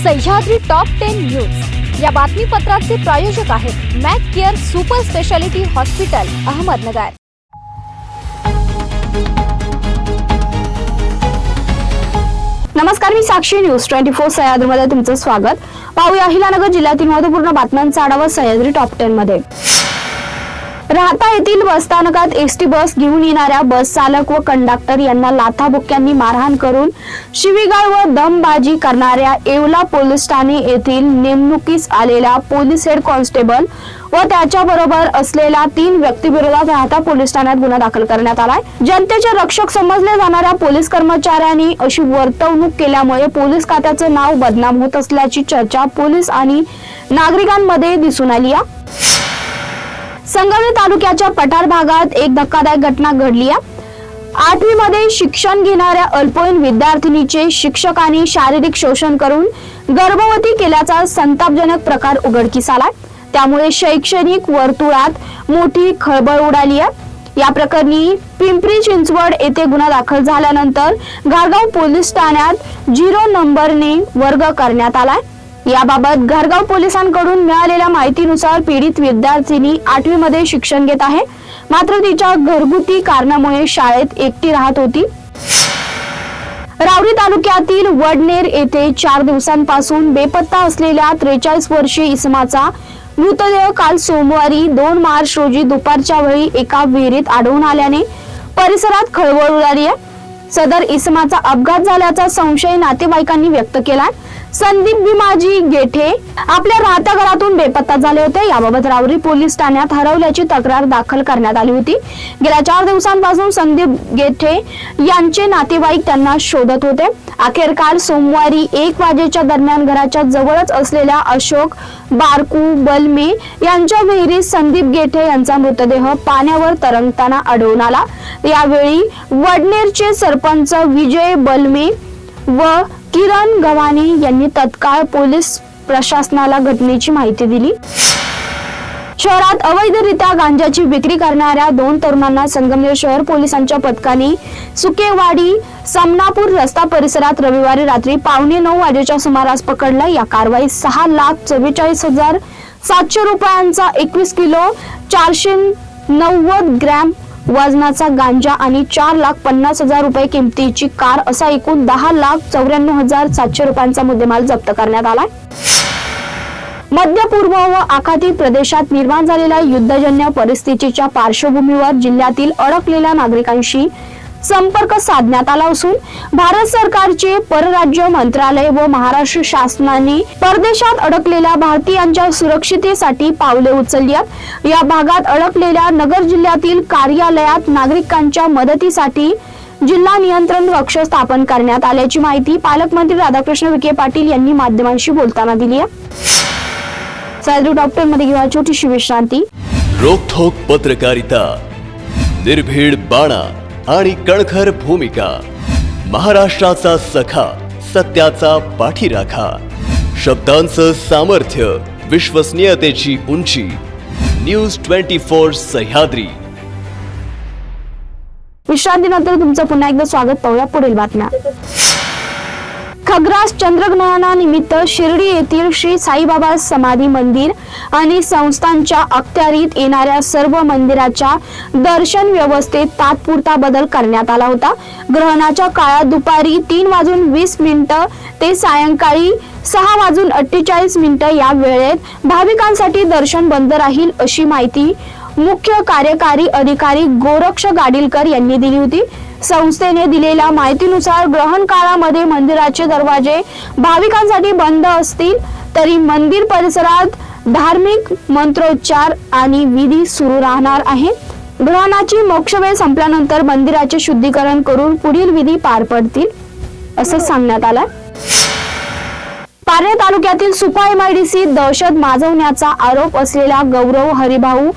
Sahyadri top 10 news या बातमीपत्राचे प्रायोजक आहेत Mac Care super speciality hospital Ahmednagar. नमस्कार, मी साक्षी न्यूज 24 सह्याद्री मध्ये तुमचं स्वागत। पाहूया अहिलानगर जिल्ह्यातील महत्त्वपूर्ण बातम्यांचा आढावा सह्याद्री टॉप 10 मध्ये। राहता येथील बसस्थानकात एसटी बस घेऊन येणाऱ्या बस चालक व कंडक्टर यांना लाथाबुक्क्यांनी मारहाण करून शिवीगाळ व दमबाजी करणाऱ्या येवला पोलीस ठाणे येथील नेमणुकीस आलेल्या पोलीस हेड कॉन्स्टेबल व त्याच्याबरोबर असलेल्या 3 व्यक्तीविरोधात राहता पोलीस ठाण्यात गुन्हा दाखल करण्यात आलाय। जनतेचे रक्षक समजले जाणाऱ्या पोलीस कर्मचाऱ्यांनी अशी वर्तवणूक केल्यामुळे पोलीस खात्याचं नाव बदनाम होत असल्याची चर्चा पोलीस आणि नागरिकांमध्ये दिसून आली आहे। संगमनेर तालुक्याच्या पठार भागात एक धक्कादायक घटना घडली आहे। 8वी मध्ये शिक्षण घेणाऱ्या अल्पवयीन विद्यार्थिनीचे शिक्षकांनी शारीरिक शोषण करून गर्भवती केल्याचा संतापजनक प्रकार उघडकीस आलाय। त्यामुळे शैक्षणिक वर्तुळात मोठी खळबळ उडाली आहे। या प्रकरणी पिंपरी चिंचवड येथे गुन्हा दाखल झाल्यानंतर घारगाव पोलीस ठाण्यात 0 नंबरने वर्ग करण्यात आलाय। याबाबत घारगाव पोलिसांकडून मिळालेल्या माहितीनुसार पीडित विद्यार्थिनी 8वी मध्ये शिक्षण घेत आहे, मात्र तिच्या घरगुती कारणामुळे शाळेत एकटी राहत होती। रावरी तालुक्यातील वडनेर येथे 4 दिवसांपासून बेपत्ता असलेल्या 43 वर्षीय इसमाचा मृतदेह काल सोमवारी 2 मार्च रोजी दुपारच्या वेळी एका विहिरीत आढळून आल्याने परिसरात खळबळ उडाली आहे। सदर इसमाचा अपघात झाल्याचा संशय नातेवाईकांनी व्यक्त केलाय। संदीप भीमाजी गेठे आपल्या राहत्या घरातून बेपत्ता झाले होते। याबाबत रावरी पोलीस ठाण्यात हरवल्याची तक्रार दाखल करण्यात आली होती। गेल्या 4 दिवसांपासून संदीप गेठे यांचे नातेवाईक त्यांना शोधत होते। अखेर काल सोमवारी 1 वाजेच्या दरम्यान घराच्या जवळच असलेल्या अशोक बारकू बलमे यांच्या विहिरीत संदीप गेठे यांचा मृतदेह पाण्यावर तरंगताना आढळून आला। यावेळी वडनेरचे सरपंच विजय बलमे व किरण गव्हाणे यांनी तत्काळ पोलीस प्रशासनाला घटनेची माहिती दिली। शहरात अवैधरित्या गांजाची विक्री करणाऱ्या 2 तरुणांना संगमनेर शहर पोलिसांच्या पथकाने सुकेवाडी समनापूर रस्ता परिसरात रविवारी रात्री 8:45 वाजेच्या सुमारास पकडलं। या कारवाईत 6,44,700 रुपयांचा 21 किलो 490 ग्रॅम वजनाचा गांजा आणि 4,50,000 रुपये किमतीची कार असा एकूण 10,94,700 रुपयांचा मुद्देमाल जप्त करण्यात आलाय। मध्य पूर्व व आखाती प्रदेशात निर्माण झालेल्या युद्धजन्य परिस्थितीच्या पार्श्वभूमीवर जिल्ह्यातील अडकलेल्या नागरिकांशी संपर्क साधण्यात आला असून भारत सरकारचे परराज्य मंत्रालय व महाराष्ट्र शासनाने परदेशात अडकलेल्या भारतीयांच्या सुरक्षिततेसाठी पावले उचलली आहेत। या भागात अडकलेल्या नगर जिल्ह्यातील कार्यालयात नागरिकांच्या मदतीसाठी जिल्हा नियंत्रण कक्ष स्थापन करण्यात आल्याची माहिती पालकमंत्री राधाकृष्ण विखे पाटील यांनी माध्यमांशी बोलताना दिली आहे। सह्याद्री टॉप 10 मध्ये घेऊया छोटीशी विश्रांती। रोखोक पत्रकारिता, निर्भीड बाणा आणि कणखर भूमिका, महाराष्ट्राचा सखा, सत्याचा पाठीराखा, शब्दांचं सामर्थ्य, विश्वसनीयतेची उंची, न्यूज 24 सह्याद्री। विश्रांतीनंतर तुमचं पुन्हा एकदा स्वागत। पाहूया पुढील बातम्या। खग्रास चंद्रग्रहणानिमित्त शिर्डी येथील श्री साईबाबा समाधी मंदिर आणि संस्थांच्या अखत्यारीत येणाऱ्या सर्व मंदिराच्या दर्शन व्यवस्थेत तात्पुरता बदल करण्यात आला होता। ग्रहणाच्या काळात दुपारी 3:20 ते सायंकाळी 6:48 या वेळेत भाविकांसाठी दर्शन बंद राहील अशी माहिती मुख्य कार्यकारी अधिकारी गोरक्ष गाडीलकर यांनी दिली होती। संस्थेने दिलेल्या माहितीनुसार ग्रहण काळामध्ये मंदिराचे दरवाजे भाविकांसाठी बंद असतील तरी मंदिर परिसरात धार्मिक मंत्रोच्चार आणि विधी सुरू राहणार आहेत। ग्रहणाची मोक्षवेळ संपल्यानंतर मंदिराचे शुद्धीकरण करून पुढील विधी पार पडतील असं सांगण्यात आलं। पारनेर तालुक्यातील सुपा MIDC दहशत माजवण्याचा आरोप असलेल्या गौरव हरिभाऊ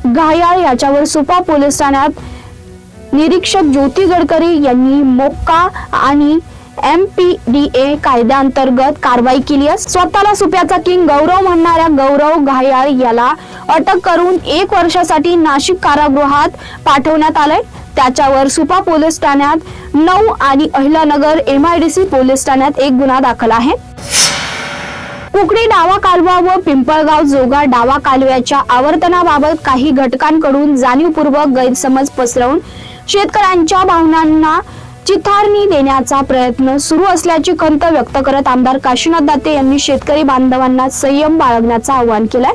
घायाळ याच्यावर सुपा पोलीस ठाण्यात निरीक्षक ज्योती गडकरी यांनी मोक्का आणि MPDA कायद्याअंतर्गत कारवाई केली आहे। स्वतःला सुप्याचा किंग गौरव म्हणणाऱ्या गौरव घायाळ याला अटक करून 1 वर्षासाठी नाशिक कारागृहात पाठवण्यात आले। त्याच्यावर सुपा पोलीस ठाण्यात 9 आणि अहिलानगर MIDC पोलीस ठाण्यात 1 गुन्हा दाखल आहे। कुकडी डावा कालवा व पिंपळगाव जोगा डावा कालव्याच्या आवर्तनाबाबत काही घटकांकडून जाणीवपूर्वक गैरसमज पसरवून शेतकऱ्यांच्या भावनांना चिथारणी देण्याचा प्रयत्न सुरू असल्याची खंत व्यक्त करत आमदार काशीनाथ दाते यांनी शेतकरी बांधवांना संयम बाळगण्याचं आवाहन केलंय.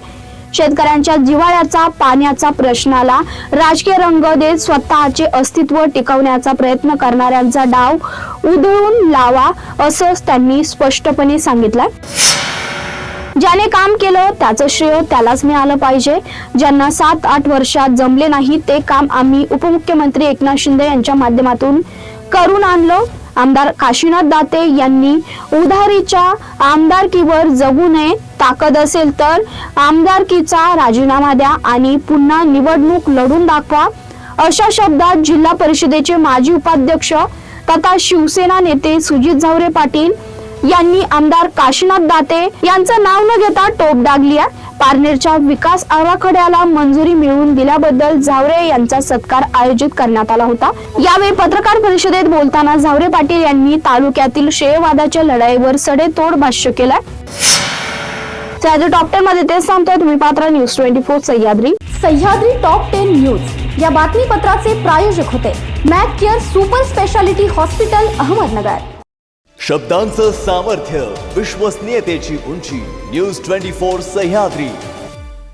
शेतकऱ्यांच्या जिव्हाळ्याचा पाण्याचा प्रश्नाला राजकीय रंग देत स्वतःचे अस्तित्व टिकवण्याचा प्रयत्न करणाऱ्यांचा डाव उधळून लावा असं त्यांनी स्पष्टपणे सांगितलंय. ज्याने काम केलं त्याचं श्रेय त्यालाच मिळालं पाहिजे. ज्यांना 7-8 वर्षात जमले नाही ते काम आम्ही उपमुख्यमंत्री एकनाथ शिंदे यांच्या माध्यमातून करून आणलं. आमदार काशीनाथ दाते यांनी उधारीच्या आमदारकीवर जगू नये. ताकद असेल तर आमदारकीचा राजीनामा द्या आणि पुन्हा निवडणूक लढून दाखवा अशा शब्दात जिल्हा परिषदेचे माजी उपाध्यक्ष तथा शिवसेना नेते सुजित झावरे पाटील यांनी आमदार काशीनाथ दाते यांचं नाव न घेता टोप डागली आहे. पारनेरच्या विकास आराखड्याला मंजुरी मिळवून दिल्याबद्दल झावरे यांचा सत्कार आयोजित करण्यात आला होता. यावेळी पत्रकार परिषदेत बोलताना झावरे पाटील यांनी तालुक्यातील श्रेयवादाच्या लढाईवर सडेतोड भाष्य केलंय. सह्याद्री टॉप 10 मध्ये तेच सांगतोय. तुम्ही पाहता news 24 Sahyadri. Sahyadri top 10 news या बातमीपत्राचे प्रायोजक होते Mac Care super speciality hospital Ahmednagar. शब्दांचं सामर्थ्य, विश्वसनीयतेची उंची. न्यूज 24 सह्याद्री.